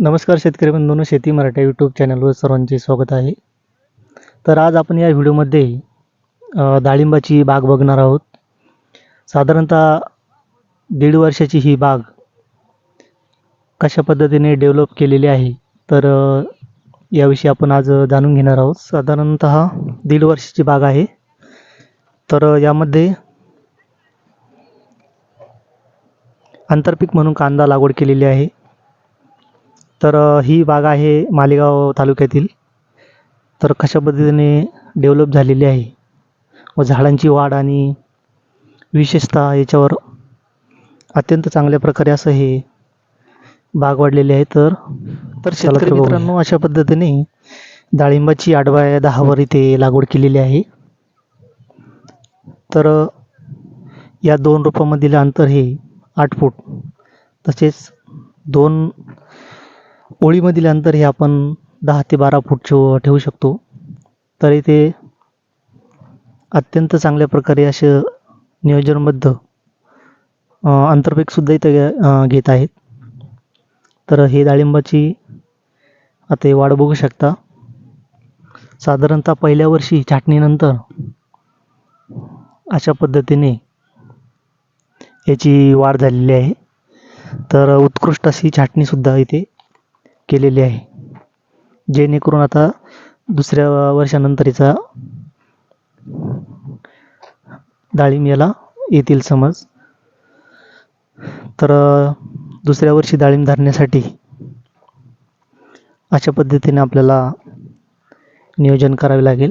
नमस्कार शेतकरी बंधूंनो, शेती मराठी यूट्यूब चॅनलवर सर्वांचे स्वागत आहे. तर आज आपण या व्हिडिओमध्ये डाळिंबाची बाग बघणार आहोत. साधारणतः 1.5 वर्षाची ही बाग कशा पद्धतीने डेव्हलप केलेली आहे, तर याविषयी आपण आज जाणून घेणार आहोत. साधारणतः 1.5 वर्षाची बाग आहे. तर यामध्ये आंतरपीक म्हणून कांदा लागवड केलेली आहे. तर ही बाग आहे मालेगाव तालुक्यातील. तर कशा पद्धतीने डेव्हलप झालेली आहे व झाडांची वाढ आणि विशेषतः याच्यावर अत्यंत चांगल्या प्रकारे असं हे बाग वाढलेली आहे. तर शेतकरी मित्रांनो, अशा पद्धतीने डाळिंबाची आडव्या 10 वर इथे लागवड केलेली आहे. तर या 2 रोपांमधील अंतर हे 8 फूट, तसेच 2 ओळीमधील अंतर हे आपण 10 ते 12 फूट ठेवू शकतो. तर इथे अत्यंत चांगल्या प्रकारे असे नियोजनबद्ध आंतरपीकसुद्धा इथे घेत आहेत. तर हे डाळिंबाची आता वाढ बघू शकता. साधारणतः पहिल्या वर्षी छाटणीनंतर अशा पद्धतीने याची वाढ झालेली आहे. तर उत्कृष्ट अशी छाटणीसुद्धा इथे केलेली आहे, जेणेकरून आता दुसऱ्या वर्षानंतर याचा डाळिंब याला येतील समज. तर दुसऱ्या वर्षी डाळिंब धरण्यासाठी अशा पद्धतीने आपल्याला नियोजन करावे लागेल.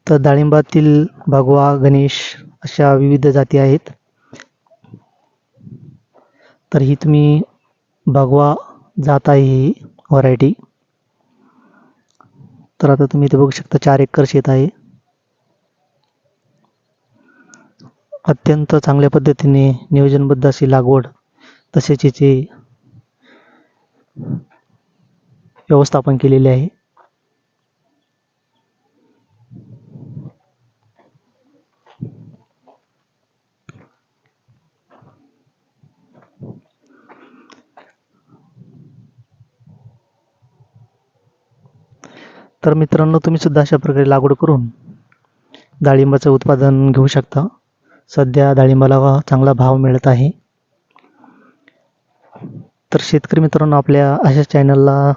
तर डाळिंबातील भगवा, गणेश अशा विविध जाती आहेत. तर ही तुम्ही भगवा जात आहे ही व्हरायटी. तर आता तुम्ही इथे बघू शकता 4 एकर शेत आहे. अत्यंत चांगल्या पद्धतीने नियोजनबद्ध अशी लागवड, तसेच याचे व्यवस्थापन केलेले आहे. तर मित्रांनो, तुम्ही सुद्धा अशा प्रकारे लागवड करून डाळिंबाचं उत्पादन घेऊ शकता. सध्या डाळिंबाला चांगला भाव मिळत आहे. तर शेतकरी मित्रांनो, आपल्या अशा चॅनलला